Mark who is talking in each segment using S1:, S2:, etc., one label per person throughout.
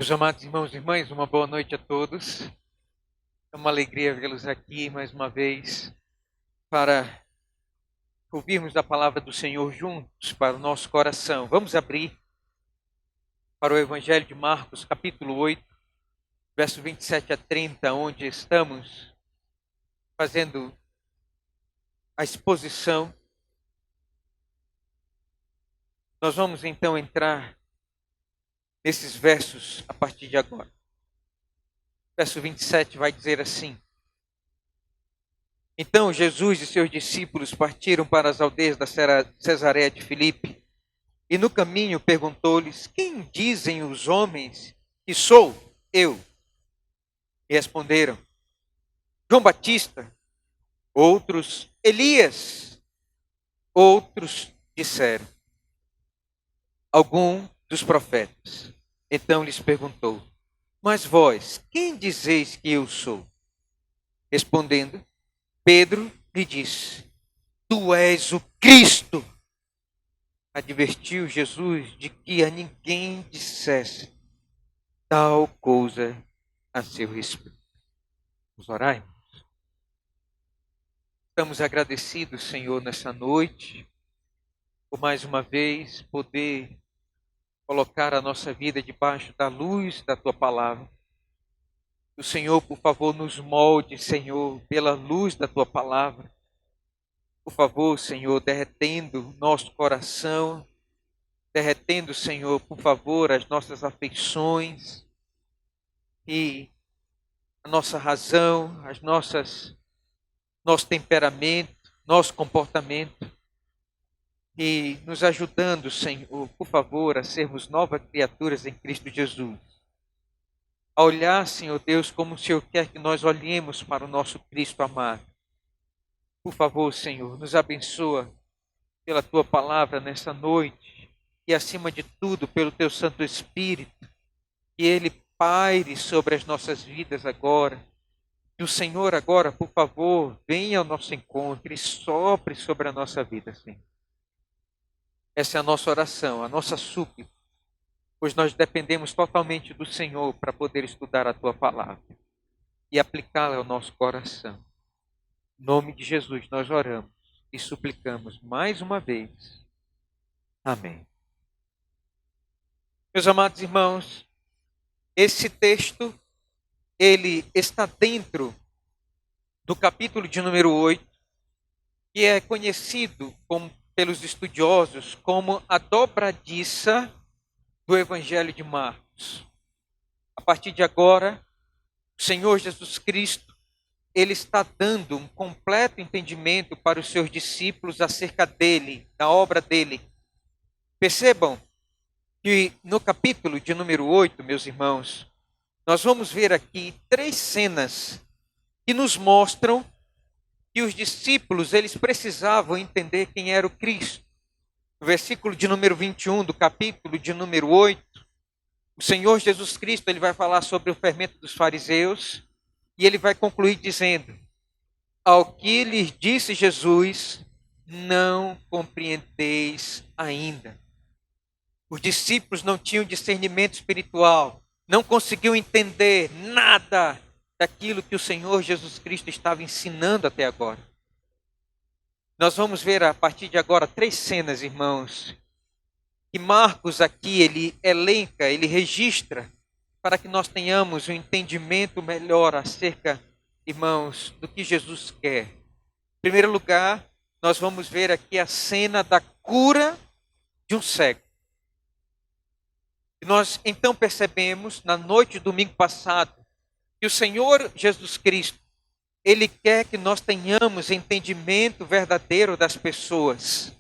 S1: Meus amados irmãos e irmãs, uma boa noite a todos. É uma alegria vê-los aqui mais uma vez para ouvirmos a palavra do Senhor juntos para o nosso coração. Vamos abrir para o Evangelho de Marcos, capítulo 8, verso 27 a 30, onde estamos fazendo a exposição. Nós vamos então entrar nesses versos a partir de agora. Verso 27 vai dizer assim: Então Jesus e seus discípulos partiram para as aldeias da Cesareia de Filipe, e no caminho perguntou-lhes: Quem dizem os homens que sou eu? E responderam: João Batista, outros Elias, outros disseram: algum dos profetas. Então lhes perguntou: Mas vós, quem dizeis que eu sou? Respondendo, Pedro lhe disse: Tu és o Cristo. Advertiu Jesus de que a ninguém dissesse tal coisa a seu respeito. Vamos orar, irmãos? Estamos agradecidos, Senhor, nessa noite, por mais uma vez poder colocar a nossa vida debaixo da luz da Tua palavra. O Senhor, por favor, nos molde, Senhor, pela luz da Tua palavra. Por favor, Senhor, derretendo nosso coração, derretendo, Senhor, por favor, as nossas afeições e a nossa razão, nosso temperamento, nosso comportamento, e nos ajudando, Senhor, por favor, a sermos novas criaturas em Cristo Jesus. A olhar, Senhor Deus, como o Senhor quer que nós olhemos para o nosso Cristo amado. Por favor, Senhor, nos abençoa pela Tua palavra nessa noite e, acima de tudo, pelo Teu Santo Espírito, que Ele paire sobre as nossas vidas agora. Que o Senhor agora, por favor, venha ao nosso encontro e sopre sobre a nossa vida, Senhor. Essa é a nossa oração, a nossa súplica, pois nós dependemos totalmente do Senhor para poder estudar a Tua palavra e aplicá-la ao nosso coração. Em nome de Jesus nós oramos e suplicamos mais uma vez. Amém. Meus amados irmãos, esse texto, ele está dentro do capítulo de número 8, que é conhecido pelos estudiosos como a dobradiça do Evangelho de Marcos. A partir de agora, o Senhor Jesus Cristo, ele está dando um completo entendimento para os seus discípulos acerca dele, da obra dele. Percebam que no capítulo de número 8, meus irmãos, nós vamos ver aqui 3 cenas que nos mostram que os discípulos, eles precisavam entender quem era o Cristo. No versículo de número 21 do capítulo de número 8, o Senhor Jesus Cristo, ele vai falar sobre o fermento dos fariseus, e ele vai concluir dizendo: Ao que lhes disse Jesus, não compreendeis ainda. Os discípulos não tinham discernimento espiritual, não conseguiam entender nada daquilo que o Senhor Jesus Cristo estava ensinando até agora. Nós vamos ver a partir de agora 3 cenas, irmãos, que Marcos aqui ele elenca, ele registra, para que nós tenhamos um entendimento melhor acerca, irmãos, do que Jesus quer. Em primeiro lugar, nós vamos ver aqui a cena da cura de um cego. E nós então percebemos, na noite do domingo passado, que o Senhor Jesus Cristo, ele quer que nós tenhamos entendimento verdadeiro das pessoas.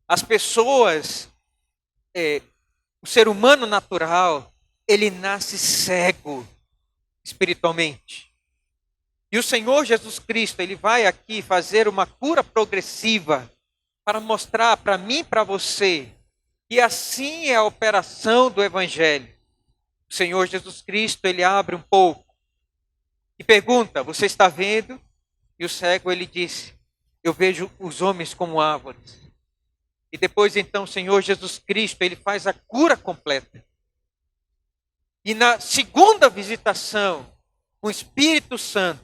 S1: As pessoas, o ser humano natural, ele nasce cego espiritualmente. E o Senhor Jesus Cristo, ele vai aqui fazer uma cura progressiva para mostrar para mim e para você que assim é a operação do Evangelho. O Senhor Jesus Cristo, ele abre um pouco e pergunta: você está vendo? E o cego, ele disse: eu vejo os homens como árvores. E depois então o Senhor Jesus Cristo, ele faz a cura completa. E na segunda visitação, com o Espírito Santo,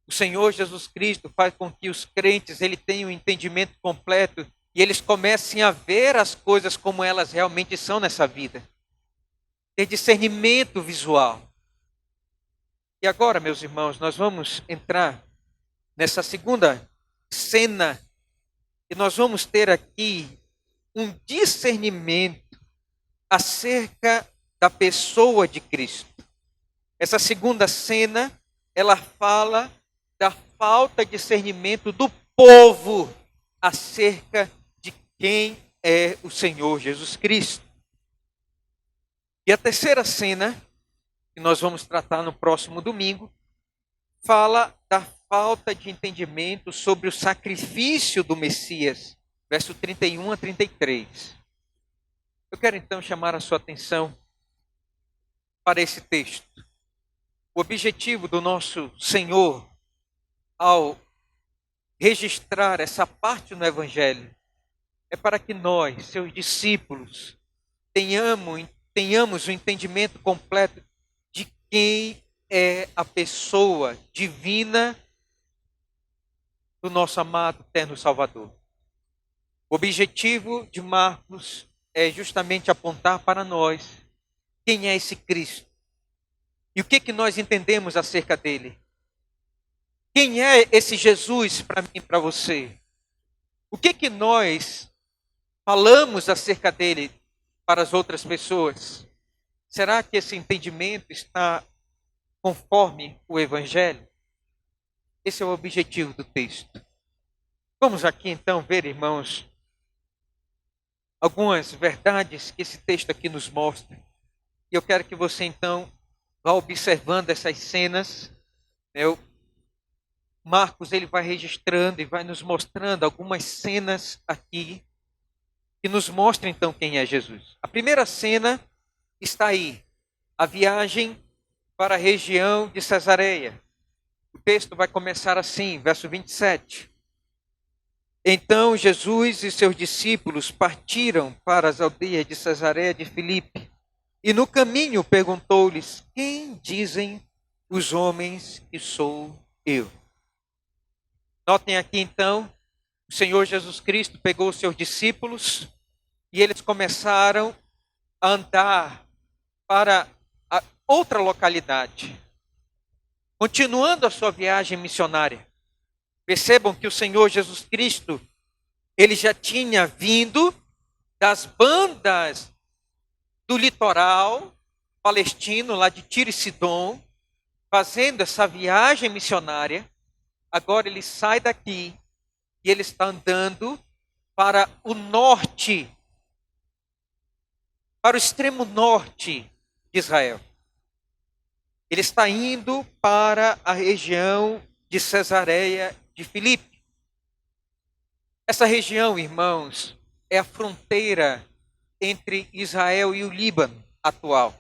S1: o Senhor Jesus Cristo faz com que os crentes tenham um entendimento completo e eles comecem a ver as coisas como elas realmente são nessa vida. Ter discernimento visual. E agora, meus irmãos, nós vamos entrar nessa segunda cena e nós vamos ter aqui um discernimento acerca da pessoa de Cristo. Essa segunda cena, ela fala da falta de discernimento do povo acerca de quem é o Senhor Jesus Cristo. E a terceira cena, que nós vamos tratar no próximo domingo, fala da falta de entendimento sobre o sacrifício do Messias, verso 31 a 33. Eu quero então chamar a sua atenção para esse texto. O objetivo do nosso Senhor, ao registrar essa parte no Evangelho, é para que nós, seus discípulos, tenhamos o entendimento completo de quem é a pessoa divina do nosso amado eterno Salvador. O objetivo de Marcos é justamente apontar para nós quem é esse Cristo e o que nós entendemos acerca dele. Quem é esse Jesus para mim e para você? O que nós falamos acerca dele para as outras pessoas? Será que esse entendimento está conforme o Evangelho? Esse é o objetivo do texto. Vamos aqui então ver, irmãos, algumas verdades que esse texto aqui nos mostra. E eu quero que você então vá observando essas cenas. Marcos ele vai registrando e vai nos mostrando algumas cenas aqui que nos mostram então quem é Jesus. A primeira cena está aí, a viagem para a região de Cesareia. O texto vai começar assim, verso 27. Então Jesus e seus discípulos partiram para as aldeias de Cesareia de Filipe. E no caminho perguntou-lhes: quem dizem os homens que sou eu? Notem aqui então, o Senhor Jesus Cristo pegou os seus discípulos e eles começaram a andar para a outra localidade, continuando a sua viagem missionária. Percebam que o Senhor Jesus Cristo, ele já tinha vindo das bandas do litoral palestino, lá de Tiro e Sidom, fazendo essa viagem missionária. Agora ele sai daqui e ele está andando para o norte, para o extremo norte de Israel. Ele está indo para a região de Cesareia de Filipe. Essa região, irmãos, é a fronteira entre Israel e o Líbano atual.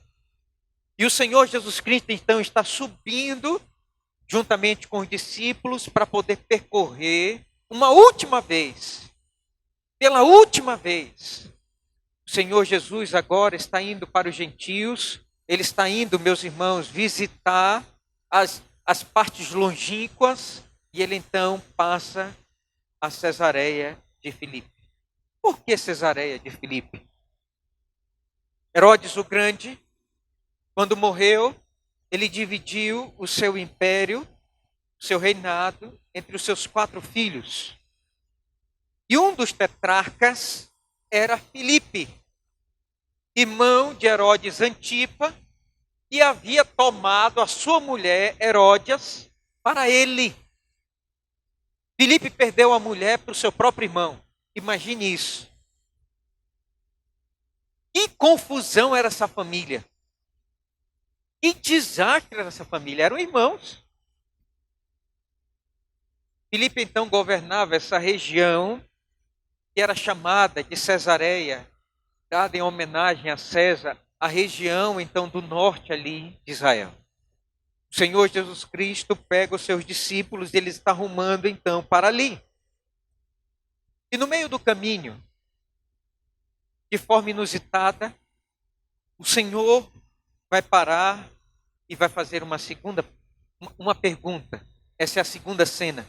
S1: E o Senhor Jesus Cristo, então, está subindo juntamente com os discípulos para poder percorrer uma última vez. Pela última vez, o Senhor Jesus agora está indo para os gentios. Ele está indo, meus irmãos, visitar as partes longínquas. E ele então passa a Cesareia de Filipe. Por que Cesareia de Filipe? Herodes o Grande, quando morreu, ele dividiu o seu império, o seu reinado, entre os seus 4 filhos. E um dos tetrarcas era Filipe, irmão de Herodes Antipa, que havia tomado a sua mulher Heródias para ele. Filipe perdeu a mulher para o seu próprio irmão. Imagine isso. Que confusão era essa família. Que desastre era essa família. Eram irmãos. Filipe então governava essa região que era chamada de Cesareia, dada em homenagem a César, a região então do norte ali de Israel. O Senhor Jesus Cristo pega os seus discípulos e ele está rumando então para ali. E no meio do caminho, de forma inusitada, o Senhor vai parar e vai fazer uma pergunta. Essa é a segunda cena.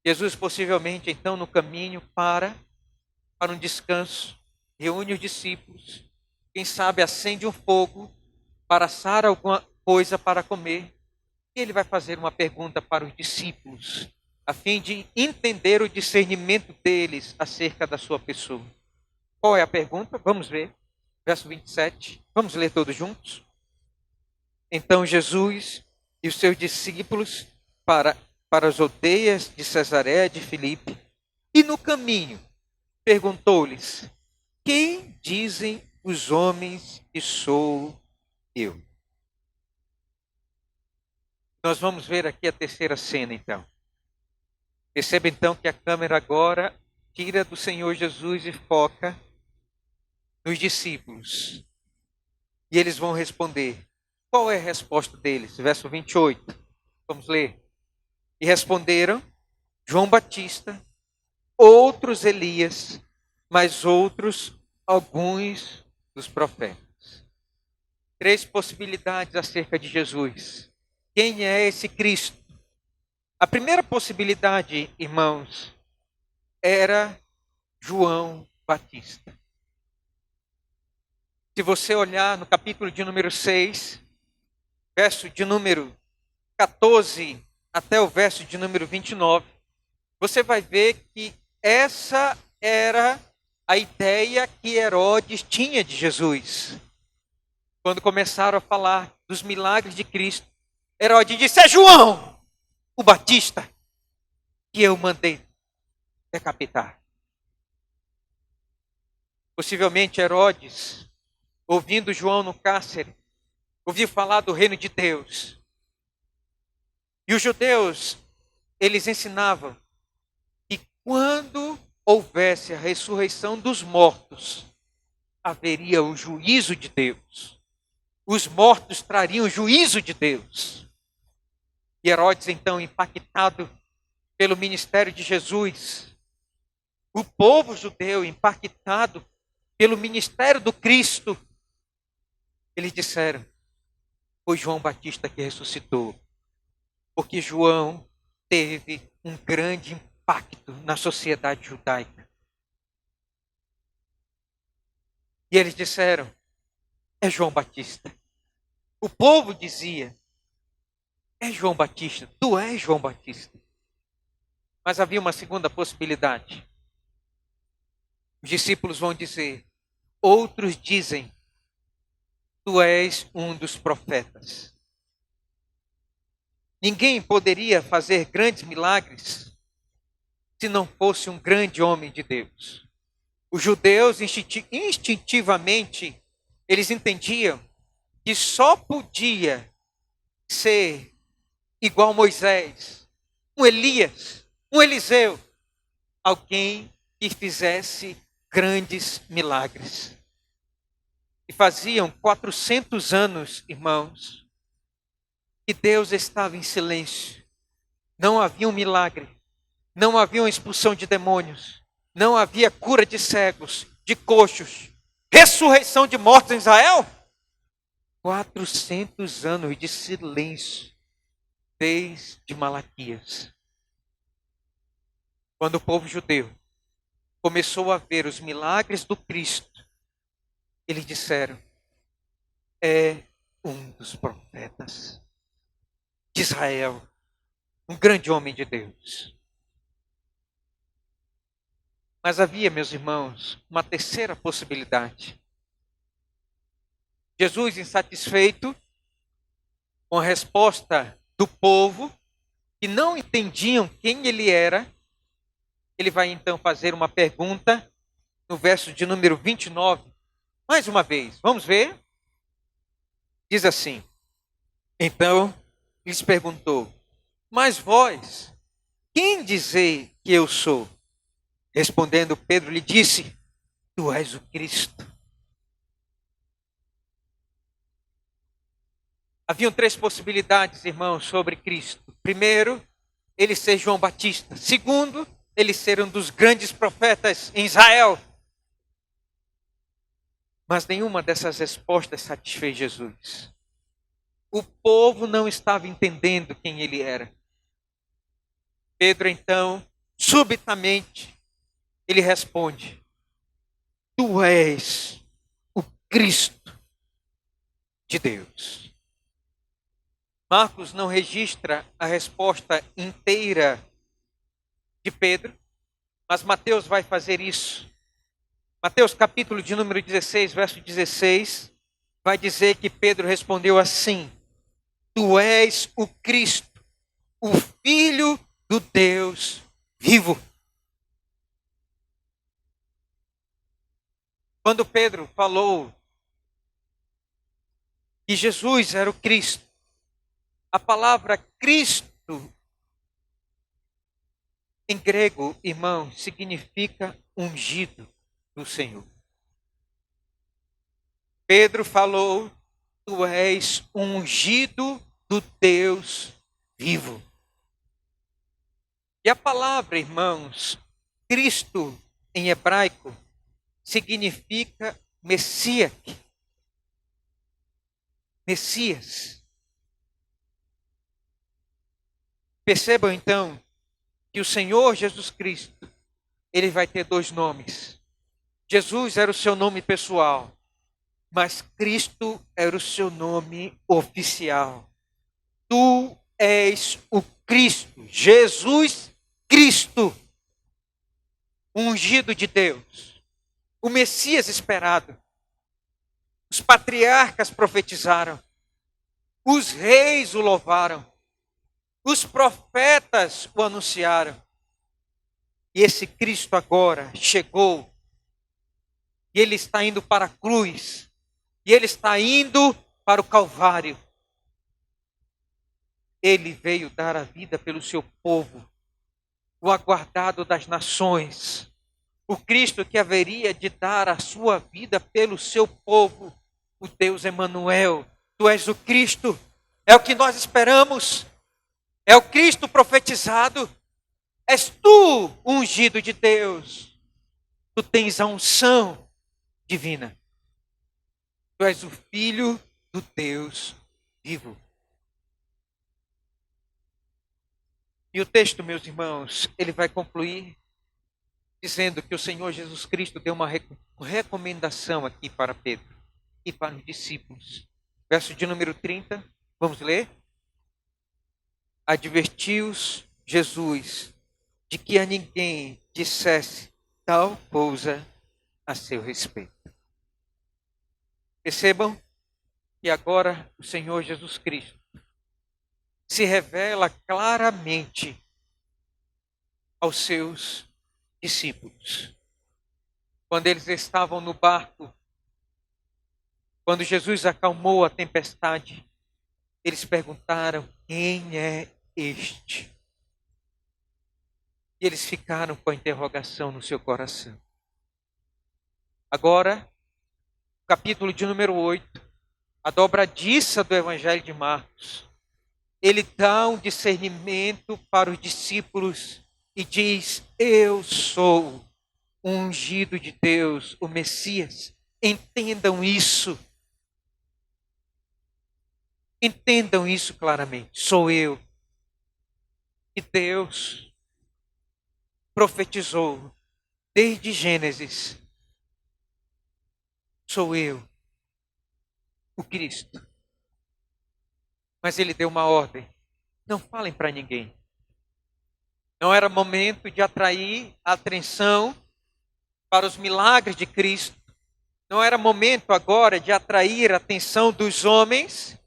S1: Jesus possivelmente então no caminho para um descanso, reúne os discípulos, quem sabe acende um fogo para assar alguma coisa para comer. E ele vai fazer uma pergunta para os discípulos, a fim de entender o discernimento deles acerca da sua pessoa. Qual é a pergunta? Vamos ver. Verso 27. Vamos ler todos juntos? Então Jesus e os seus discípulos para as aldeias de Cesareia de Filipe, e no caminho perguntou-lhes: quem dizem os homens que sou eu? Nós vamos ver aqui a terceira cena, então. Perceba, então, que a câmera agora tira do Senhor Jesus e foca nos discípulos. E eles vão responder. Qual é a resposta deles? Verso 28. Vamos ler. E responderam João Batista, outros Elias, mas outros alguns dos profetas. Três possibilidades acerca de Jesus. Quem é esse Cristo? A primeira possibilidade, irmãos, era João Batista. Se você olhar no capítulo de número 6, verso de número 14 até o verso de número 29, você vai ver que essa era a ideia que Herodes tinha de Jesus. Quando começaram a falar dos milagres de Cristo, Herodes disse: é João, o Batista, que eu mandei decapitar. Possivelmente Herodes, ouvindo João no cárcere, ouviu falar do reino de Deus. E os judeus, eles ensinavam que quando houvesse a ressurreição dos mortos, haveria o juízo de Deus. Os mortos trariam o juízo de Deus. E Herodes, então, impactado pelo ministério de Jesus, o povo judeu impactado pelo ministério do Cristo, eles disseram: foi João Batista que ressuscitou, porque João teve um grande impacto na sociedade judaica. E eles disseram: é João Batista. O povo dizia: é João Batista, tu és João Batista. Mas havia uma segunda possibilidade. Os discípulos vão dizer: outros dizem, tu és um dos profetas. Ninguém poderia fazer grandes milagres se não fosse um grande homem de Deus. Os judeus instintivamente, eles entendiam que só podia ser igual Moisés, um Elias, um Eliseu, alguém que fizesse grandes milagres. E faziam 400 anos, irmãos, que Deus estava em silêncio. Não havia um milagre, não havia uma expulsão de demônios, não havia cura de cegos, de coxos, ressurreição de mortos em Israel. 400 anos de silêncio, desde Malaquias. Quando o povo judeu começou a ver os milagres do Cristo, eles disseram: é um dos profetas de Israel, um grande homem de Deus. Mas havia, meus irmãos, uma terceira possibilidade. Jesus, insatisfeito com a resposta do povo, que não entendiam quem ele era, ele vai então fazer uma pergunta no verso de número 29. Mais uma vez, vamos ver? Diz assim: então lhes perguntou: mas vós, quem dizei que eu sou? Respondendo Pedro lhe disse: tu és o Cristo. Haviam três possibilidades, irmãos, sobre Cristo. Primeiro, ele ser João Batista. Segundo, ele ser um dos grandes profetas em Israel. Mas nenhuma dessas respostas satisfez Jesus. O povo não estava entendendo quem ele era. Pedro, então, subitamente, ele responde: Tu és o Cristo de Deus. Marcos não registra a resposta inteira de Pedro, mas Mateus vai fazer isso. Mateus capítulo de número 16, verso 16, vai dizer que Pedro respondeu assim: Tu és o Cristo, o Filho do Deus vivo. Quando Pedro falou que Jesus era o Cristo, a palavra Cristo, em grego, irmão, significa ungido do Senhor. Pedro falou: Tu és ungido do Deus vivo. E a palavra, irmãos, Cristo em hebraico significa Messias. Messias. Percebam então que o Senhor Jesus Cristo, ele vai ter dois nomes. Jesus era o seu nome pessoal, mas Cristo era o seu nome oficial. Tu és o Cristo, Jesus Cristo, ungido de Deus, o Messias esperado. Os patriarcas profetizaram, os reis o louvaram, os profetas o anunciaram. E esse Cristo agora chegou, e ele está indo para a cruz, e ele está indo para o Calvário. Ele veio dar a vida pelo seu povo, o aguardado das nações, o Cristo que haveria de dar a sua vida pelo seu povo, o Deus Emanuel. Tu és o Cristo, é o que nós esperamos, é o Cristo profetizado, és tu o ungido de Deus, tu tens a unção divina, tu és o Filho do Deus vivo. E o texto, meus irmãos, ele vai concluir dizendo que o Senhor Jesus Cristo deu uma recomendação aqui para Pedro e para os discípulos. Verso de número 30, vamos ler? Advertiu-os Jesus de que a ninguém dissesse tal coisa a seu respeito. Percebam que agora o Senhor Jesus Cristo se revela claramente aos seus discípulos. Quando eles estavam no barco, quando Jesus acalmou a tempestade, eles perguntaram: quem é este? E eles ficaram com a interrogação no seu coração. Agora, capítulo de número 8, a dobradiça do Evangelho de Marcos, ele dá um discernimento para os discípulos e diz: eu sou o ungido de Deus, o Messias. Entendam isso. Entendam isso claramente. Sou eu. E Deus profetizou desde Gênesis. Sou eu, o Cristo. Mas ele deu uma ordem: não falem para ninguém. Não era momento de atrair a atenção para os milagres de Cristo. Não era momento agora de atrair a atenção dos homens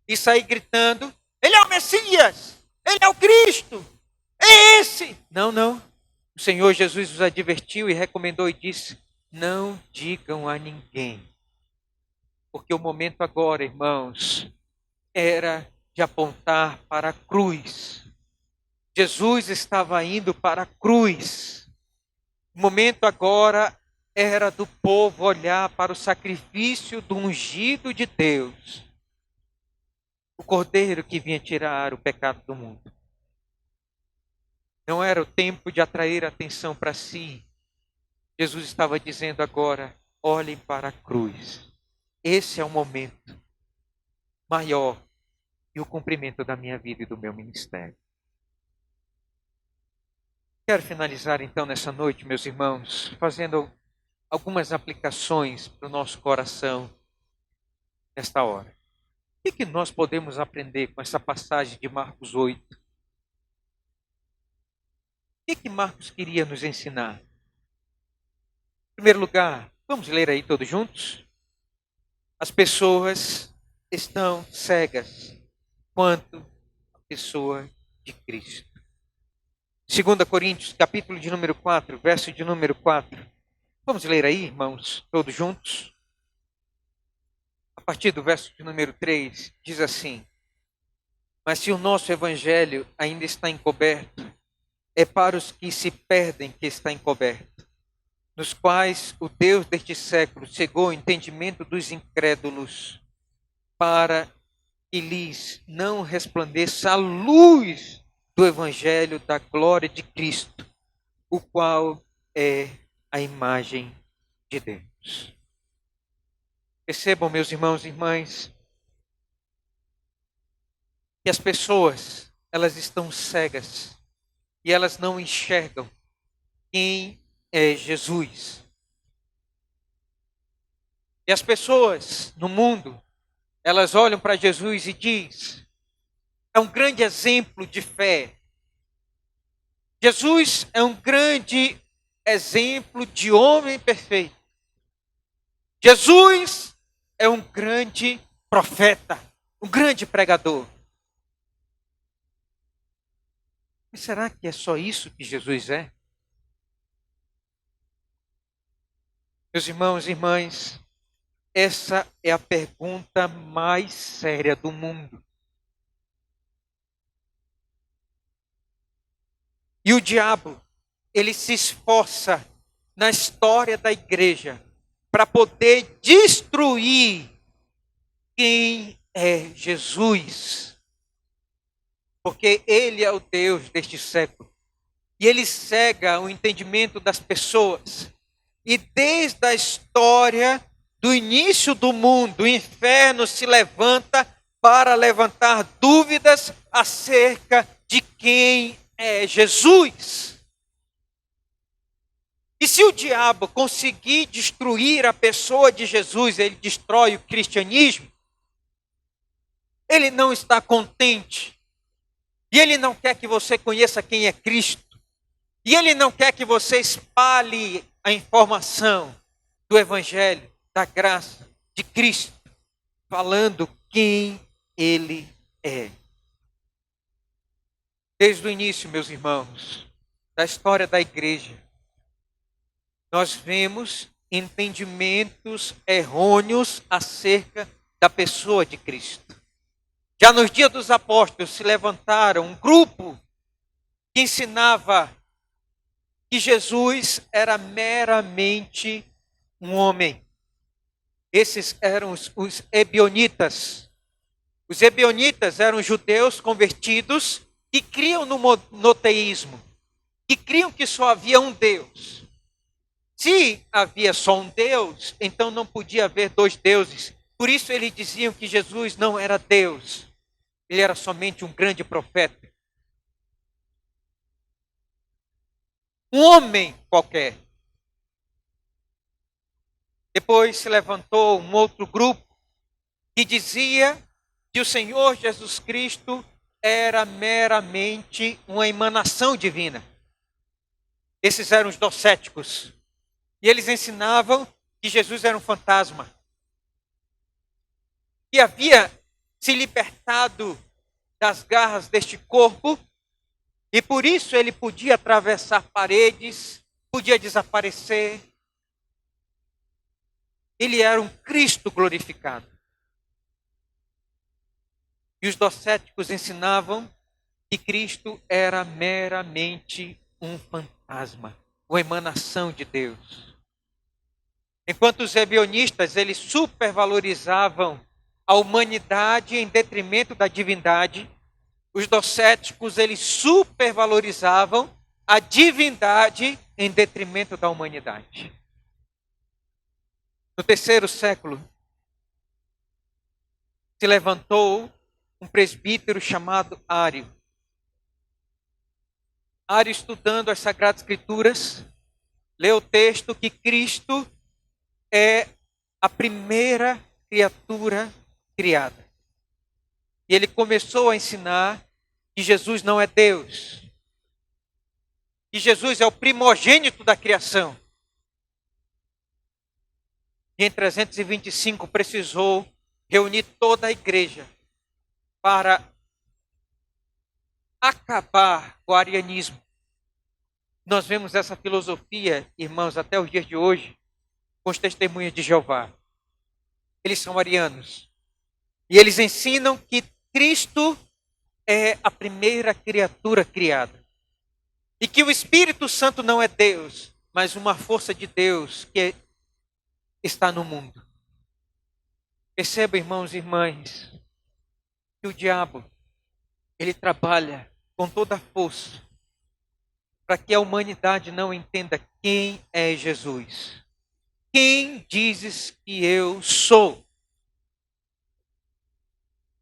S1: e sair gritando: ele é o Messias, ele é o Cristo, é esse. Não, não. O Senhor Jesus os advertiu e recomendou e disse: não digam a ninguém. Porque o momento agora, irmãos, era de apontar para a cruz. Jesus estava indo para a cruz. O momento agora era do povo olhar para o sacrifício do ungido de Deus, o Cordeiro que vinha tirar o pecado do mundo. Não era o tempo de atrair a atenção para si. Jesus estava dizendo agora: olhem para a cruz. Esse é o momento maior e o cumprimento da minha vida e do meu ministério. Quero finalizar então nessa noite, meus irmãos, fazendo algumas aplicações para o nosso coração nesta hora. O que nós podemos aprender com essa passagem de Marcos 8? O que Marcos queria nos ensinar? Em primeiro lugar, vamos ler aí todos juntos? As pessoas estão cegas quanto à pessoa de Cristo. 2 Coríntios, capítulo de número 4, verso de número 4. Vamos ler aí, irmãos, todos juntos? A partir do verso de número 3, diz assim: Mas se o nosso evangelho ainda está encoberto, é para os que se perdem que está encoberto, nos quais o Deus deste século cegou o entendimento dos incrédulos, para que lhes não resplandeça a luz do evangelho da glória de Cristo, o qual é a imagem de Deus. Percebam, meus irmãos e irmãs, que as pessoas, elas estão cegas e elas não enxergam quem é Jesus. E as pessoas no mundo, elas olham para Jesus e dizem, é um grande exemplo de fé. Jesus é um grande exemplo de homem perfeito. Jesus é um grande profeta, um grande pregador. Mas será que é só isso que Jesus é? Meus irmãos e irmãs, essa é a pergunta mais séria do mundo. E o diabo, ele se esforça na história da igreja para poder destruir quem é Jesus. Porque ele é o Deus deste século. E ele cega o entendimento das pessoas. E desde a história do início do mundo, o inferno se levanta para levantar dúvidas acerca de quem é Jesus. E se o diabo conseguir destruir a pessoa de Jesus, ele destrói o cristianismo, ele não está contente. E ele não quer que você conheça quem é Cristo. E ele não quer que você espalhe a informação do Evangelho, da graça de Cristo, falando quem ele é. Desde o início, meus irmãos, da história da igreja, nós vemos entendimentos errôneos acerca da pessoa de Cristo. Já nos dias dos apóstolos se levantaram um grupo que ensinava que Jesus era meramente um homem. Esses eram os ebionitas. Os ebionitas eram judeus convertidos que criam no monoteísmo, que criam que só havia um Deus. Se havia só um Deus, então não podia haver dois deuses. Por isso eles diziam que Jesus não era Deus. Ele era somente um grande profeta. Um homem qualquer. Depois se levantou um outro grupo que dizia que o Senhor Jesus Cristo era meramente uma emanação divina. Esses eram os docéticos. E eles ensinavam que Jesus era um fantasma. Que havia se libertado das garras deste corpo e por isso ele podia atravessar paredes, podia desaparecer. Ele era um Cristo glorificado. E os docéticos ensinavam que Cristo era meramente um fantasma, uma emanação de Deus. Enquanto os ebionistas, eles supervalorizavam a humanidade em detrimento da divindade, os docéticos, eles supervalorizavam a divindade em detrimento da humanidade. No terceiro século, se levantou um presbítero chamado Ário. Ário, estudando as Sagradas Escrituras, leu o texto que Cristo é a primeira criatura criada. E ele começou a ensinar que Jesus não é Deus, que Jesus é o primogênito da criação. E em 325 precisou reunir toda a igreja para acabar com o arianismo. Nós vemos essa filosofia, irmãos, até os dias de hoje, com os testemunhas de Jeová. Eles são arianos. E eles ensinam que Cristo é a primeira criatura criada. E que o Espírito Santo não é Deus, mas uma força de Deus que está no mundo. Perceba, irmãos e irmãs, que o diabo, ele trabalha com toda a força para que a humanidade não entenda quem é Jesus. Quem dizes que eu sou?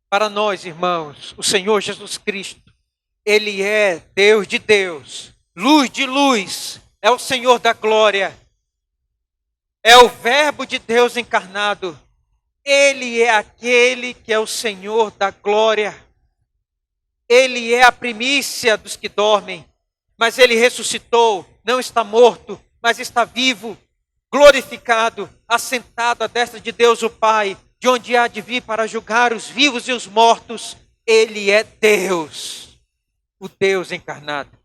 S1: Para nós, irmãos, o Senhor Jesus Cristo, Ele é Deus de Deus, luz de luz, é o Senhor da glória, é o Verbo de Deus encarnado. Ele é aquele que é o Senhor da glória. Ele é a primícia dos que dormem, mas Ele ressuscitou, não está morto, mas está vivo, glorificado, assentado à destra de Deus o Pai, de onde há de vir para julgar os vivos e os mortos. Ele é Deus, o Deus encarnado,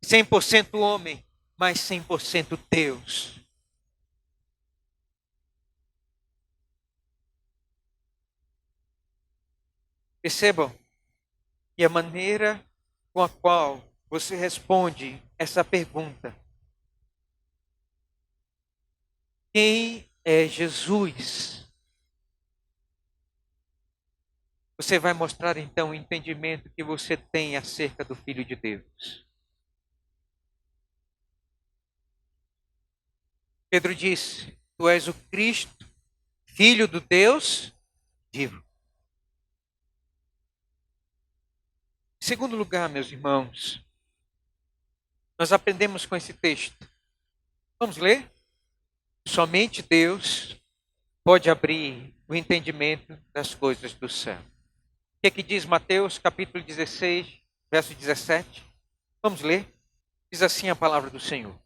S1: 100% homem, mas 100% Deus. Percebam que a maneira com a qual você responde essa pergunta: quem é Jesus? Você vai mostrar então o entendimento que você tem acerca do Filho de Deus. Pedro disse: Tu és o Cristo, Filho do Deus vivo. Em segundo lugar, meus irmãos, nós aprendemos com esse texto. Vamos ler? Somente Deus pode abrir o entendimento das coisas do céu. O que é que diz Mateus capítulo 16, verso 17? Vamos ler? Diz assim a palavra do Senhor.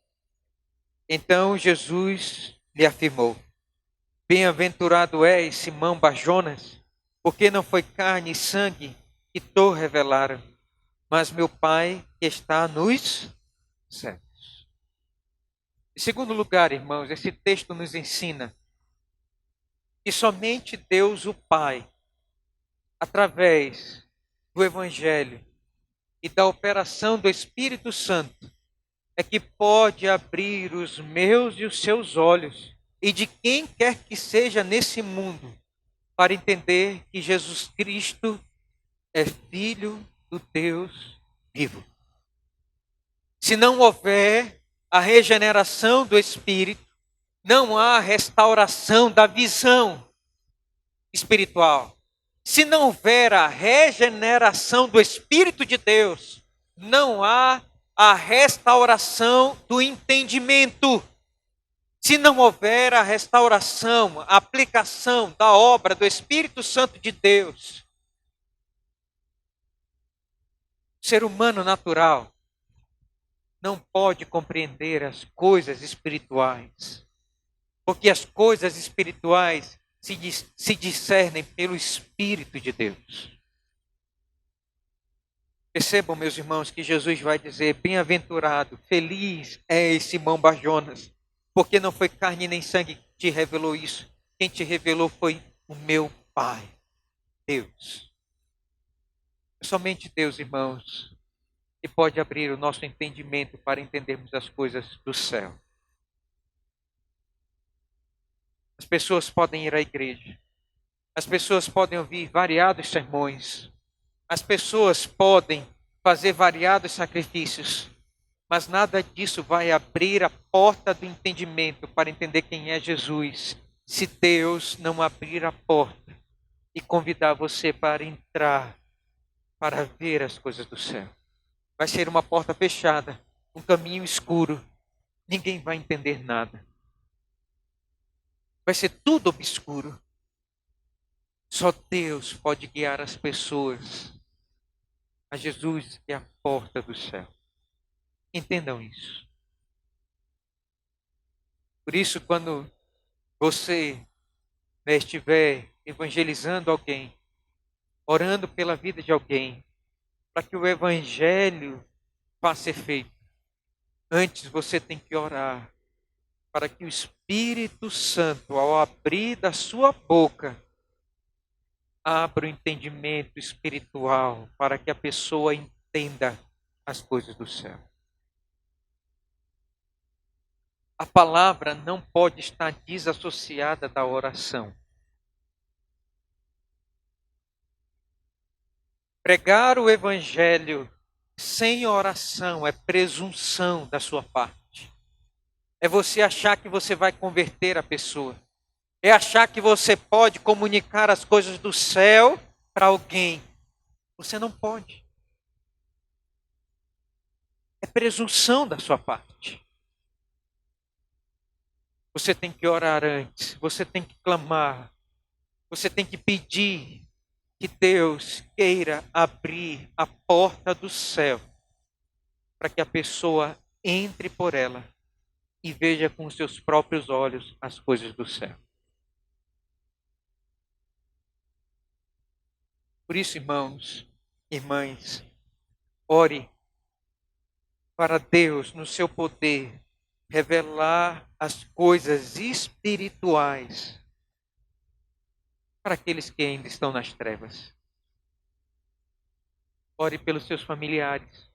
S1: Então Jesus lhe afirmou: Bem-aventurado és, Simão Barjonas, porque não foi carne e sangue que te revelaram, mas meu Pai que está nos céus. Em segundo lugar, irmãos, esse texto nos ensina que somente Deus, o Pai, através do Evangelho e da operação do Espírito Santo, é que pode abrir os meus e os seus olhos, e de quem quer que seja nesse mundo, para entender que Jesus Cristo é Filho do Deus vivo. Se não houver a regeneração do Espírito, não há restauração da visão espiritual. Se não houver a regeneração do Espírito de Deus, não há a restauração do entendimento. Se não houver a restauração, a aplicação da obra do Espírito Santo de Deus, o ser humano natural não pode compreender as coisas espirituais, porque as coisas espirituais se discernem pelo Espírito de Deus. Percebam, meus irmãos, que Jesus vai dizer: bem-aventurado, feliz é Simão Barjonas, porque não foi carne nem sangue que te revelou isso. Quem te revelou foi o meu Pai, Deus. Somente Deus, irmãos, que pode abrir o nosso entendimento para entendermos as coisas do céu. As pessoas podem ir à igreja, as pessoas podem ouvir variados sermões, as pessoas podem fazer variados sacrifícios, mas nada disso vai abrir a porta do entendimento para entender quem é Jesus se Deus não abrir a porta e convidar você para entrar, para ver as coisas do céu. Vai ser uma porta fechada, um caminho escuro, ninguém vai entender nada. Vai ser tudo obscuro. Só Deus pode guiar as pessoas a Jesus, que é a porta do céu. Entendam isso. Por isso, quando você estiver evangelizando alguém, orando pela vida de alguém, para que o evangelho faça efeito, antes você tem que orar para que o Espírito Santo, ao abrir da sua boca, abra o entendimento espiritual para que a pessoa entenda as coisas do céu. A palavra não pode estar desassociada da oração. Pregar o evangelho sem oração é presunção da sua parte. É você achar que você vai converter a pessoa. É achar que você pode comunicar as coisas do céu para alguém. Você não pode. É presunção da sua parte. Você tem que orar antes. Você tem que clamar. Você tem que pedir que Deus queira abrir a porta do céu para que a pessoa entre por ela e veja com os seus próprios olhos as coisas do céu. Por isso, irmãos, irmãs, ore para Deus, no seu poder, revelar as coisas espirituais para aqueles que ainda estão nas trevas. Ore pelos seus familiares.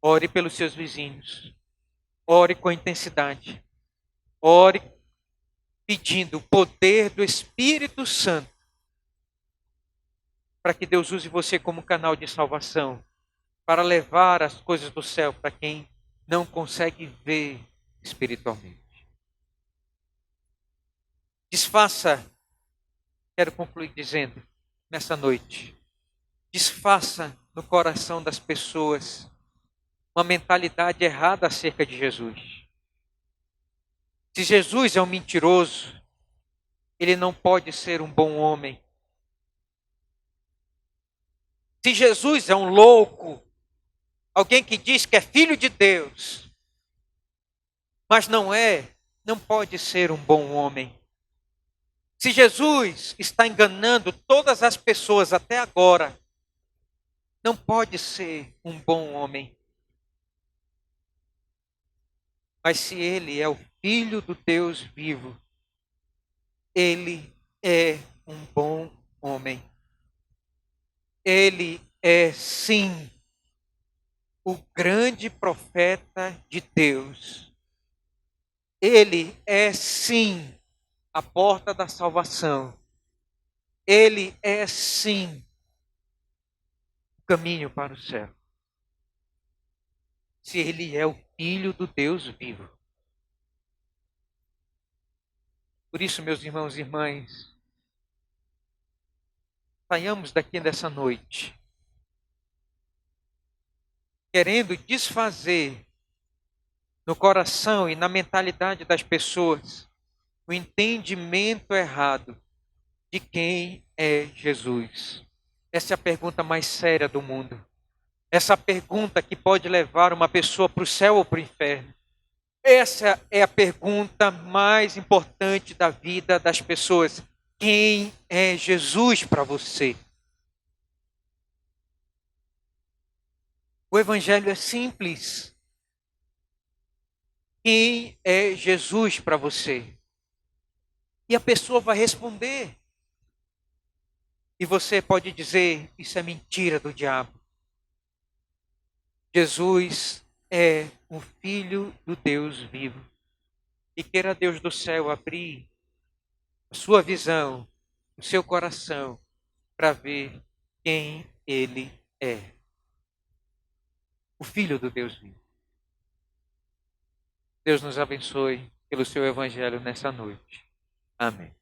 S1: Ore pelos seus vizinhos. Ore com intensidade. Ore pedindo o poder do Espírito Santo para que Deus use você como canal de salvação, para levar as coisas do céu para quem não consegue ver espiritualmente. Desfaça, quero concluir dizendo, nessa noite, desfaça no coração das pessoas uma mentalidade errada acerca de Jesus. Se Jesus é um mentiroso, ele não pode ser um bom homem. Se Jesus é um louco, alguém que diz que é filho de Deus, mas não é, não pode ser um bom homem. Se Jesus está enganando todas as pessoas até agora, não pode ser um bom homem. Mas se ele é o Filho do Deus vivo, ele é um bom homem. Ele é, sim, o grande profeta de Deus. Ele é, sim, a porta da salvação. Ele é, sim, o caminho para o céu. Se ele é o Filho do Deus vivo. Por isso, meus irmãos e irmãs, saiamos daqui dessa noite querendo desfazer no coração e na mentalidade das pessoas o entendimento errado de quem é Jesus. Essa é a pergunta mais séria do mundo. Essa pergunta que pode levar uma pessoa para o céu ou para o inferno. Essa é a pergunta mais importante da vida das pessoas. Quem é Jesus para você? O evangelho é simples. Quem é Jesus para você? E a pessoa vai responder. E você pode dizer, isso é mentira do diabo. Jesus é o Filho do Deus vivo. E queira Deus do céu abrir a sua visão, o seu coração, para ver quem Ele é. O Filho do Deus vivo. Deus nos abençoe pelo seu Evangelho nessa noite. Amém.